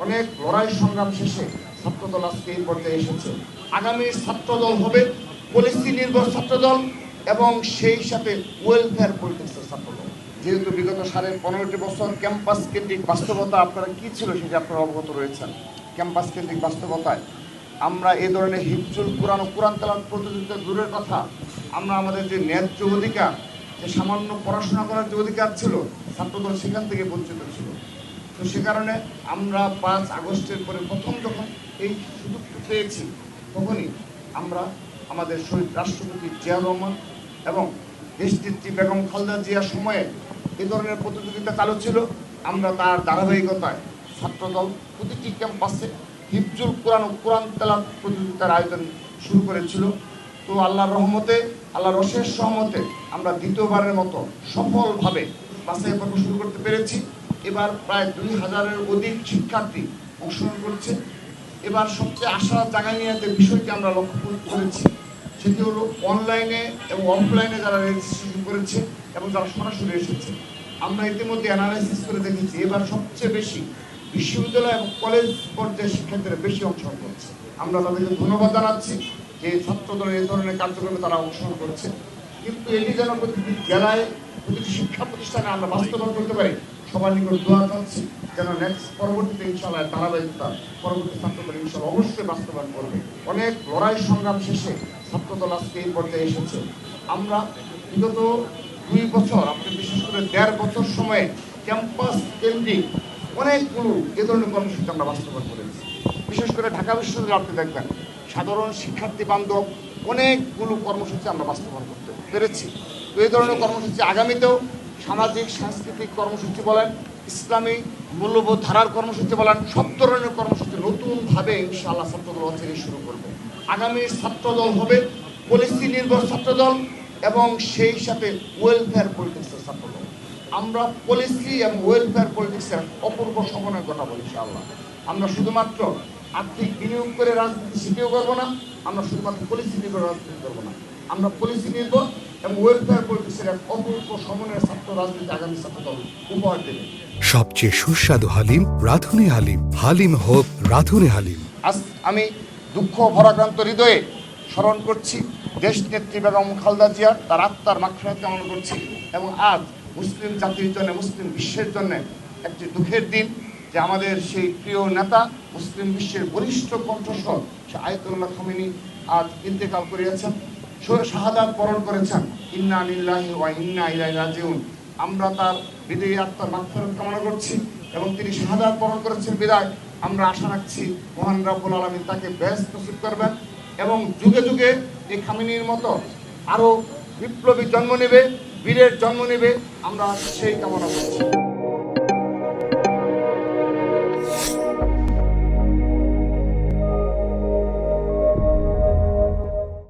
অনেক লড়াই সংগ্রাম শেষে ছাত্রদল আজকে এই পর্যায়ে এসেছে। আগামী ছাত্রদল হবে পলিসি নির্ভর ছাত্রদল এবং সেই সাথে ওয়েলফেয়ার পলিটিক্সের ছাত্রদল। যেহেতু বিগত 15.5 বছর ক্যাম্পাস কেন্দ্রিক বাস্তবতা আপনারা কি ছিল সেটা আপনারা অবগত রয়েছেন। ক্যাম্পাস কেন্দ্রিক বাস্তবতায় আমরা এই ধরনের হিফজুল কোরআন ও কোরআন তেলাওয়াত প্রতিযোগিতা দূরের কথা, আমরা আমাদের যে ন্যায্য অধিকার, যে সামান্য পড়াশোনা করার যে অধিকার ছিল, ছাত্রদল সেখান থেকে বঞ্চিত ছিল। তো সে কারণে আমরা 5 আগস্টের পরে প্রথম যখন এই সুযোগটা পেয়েছি, তখনই আমরা আমাদের শহীদ রাষ্ট্রপতি জিয়াউর রহমান এবং দেশনেত্রী বেগম খালেদা জিয়ার সময়ে এই ধরনের প্রতিযোগিতা চালু ছিল। আমরা তার ধারাবাহিকতায় ছাত্রদল প্রতিটি ক্যাম্পাসে হিফজুল কোরআন ও কোরআন তেলাওয়াত প্রতিযোগিতার আয়োজন শুরু করেছিল। তো আল্লাহর রহমতে, আল্লাহর অশেষ সহমতে আমরা দ্বিতীয়বারের মতো সফলভাবে বাছাই পর্ব শুরু করতে পেরেছি। এবার প্রায় 2000-এর অধিক শিক্ষার্থী অংশগ্রহণ করছে। এবার সবচেয়ে আশার জায়গা নিয়ে যে বিষয়টি আমরা লক্ষ্য করেছি সেটি হলো অনলাইনে এবং অফলাইনে যারা রেজিস্ট্রেশন করেছে এবং যারা সরাসরি এসেছে। আমরা ইতিমধ্যে অ্যানালাইসিস করে দেখেছি এবার সবচেয়ে বেশি বিশ্ববিদ্যালয় এবং কলেজ পর্যায়ের শিক্ষার্থীরা বেশি অংশগ্রহণ করছে। আমরা তাদেরকে ধন্যবাদ জানাচ্ছি যে ছাত্রদলের এই ধরনের কার্যক্রমে তারা অংশগ্রহণ করছে। কিন্তু এটি যেন প্রতিটি জেলায়, প্রতিটি শিক্ষা প্রতিষ্ঠানে আমরা বাস্তবায়ন করতে পারি, সবার নিকট দোয়া চাচ্ছি যেন পরবর্তীতে ইনশাআল্লাহ ধারাবাহিকতা পরবর্তী ছাত্রদল ইনশাআল্লাহ অবশ্যই বাস্তবায়ন করবে। অনেক লড়াই সংগ্রাম শেষে ছাত্রদল আজকে এই পর্যায়ে এসেছে। আমরা বিগত 2 বছর, আপনি বিশেষ করে 1.5 বছর সময়ে ক্যাম্পাস কেন্দ্রিক অনেকগুলো এ ধরনের কর্মসূচি আমরা বাস্তবায়ন করেছি। বিশেষ করে ঢাকা বিশ্ববিদ্যালয়ে আপনি দেখবেন সাধারণ শিক্ষার্থী বান্ধব অনেকগুলো কর্মসূচি আমরা বাস্তবায়ন করতে পেরেছি। তো এই ধরনের কর্মসূচি আগামীতেও সামাজিক সাংস্কৃতিক কর্মসূচি বলেন, ইসলামী মূল্যবোধ ধারার কর্মসূচি বলেন, সব ধরনের কর্মসূচি নতুনভাবে ইনশাআল্লাহ ছাত্রদল থেকে শুরু করবে। আগামী ছাত্রদল হবে পলিসি নির্ভর ছাত্রদল এবং সেই সাথে ওয়েলফেয়ার পলিটিক্সের ছাত্রদল। আমরা পলিসি এবং ওয়েলফেয়ার পলিটিক্সের অপূর্ব সমন্বয়ের কথা বলি ইনশাআল্লাহ। আমরা শুধুমাত্র আর্থিক বিনিয়োগ করে রাজনীতি শিখেও করবো না, আমরা শুধুমাত্র পলিসি নির্ভর রাজনীতি করবো না, আমরা পলিসি নির্ভর এবং ওয়েলফেয়ার পলিটিক্সের এক অপূর্ব সমন্বয়ের ছাত্র রাজনীতি আগামী ছাত্রদল উপহার দেবে। সবচেয়ে সুস্বাদু হালিম রাঁধুনি হালিম, হালিম হোক রাঁধুনি হালিম। আজ আমি দুঃখ ভরাক্রান্ত হৃদয়ে স্মরণ করছি দেশনেত্রী বেগম খালেদা জিয়ার, তার আত্মার মাগফিরাত কামনা করছি। এবং আজ মুসলিম জাতির জন্য, মুসলিম বিশ্বের জন্য একটি দুঃখের দিন যে আমাদের সেই প্রিয় নেতা, মুসলিম বিশ্বের বরিষ্ঠ কণ্ঠস্বর সে আয়াতুল্লাহ খামেনি আজ ইন্তেকাল করিয়াছেন, শাহাদাত বরণ করেছেন। ইন্না লিল্লাহি ওয়া ইন্না ইলাইহি রাজিউন। আমরা তার বিদায়ী আত্মার মাগফিরাত কামনা করছি এবং তিনি শাহাদাত বরণ করেছেন বিদায় আমরা আশা রাখছি মহান রব্বুল আলামিন তাকে বেহেশত নসিব করবেন এবং যুগে যুগে এই খামেনির মতো আরও বিপ্লবী জন্ম নেবে, বীরের জন্ম নেবে, আমরা সেই কামনা করছি।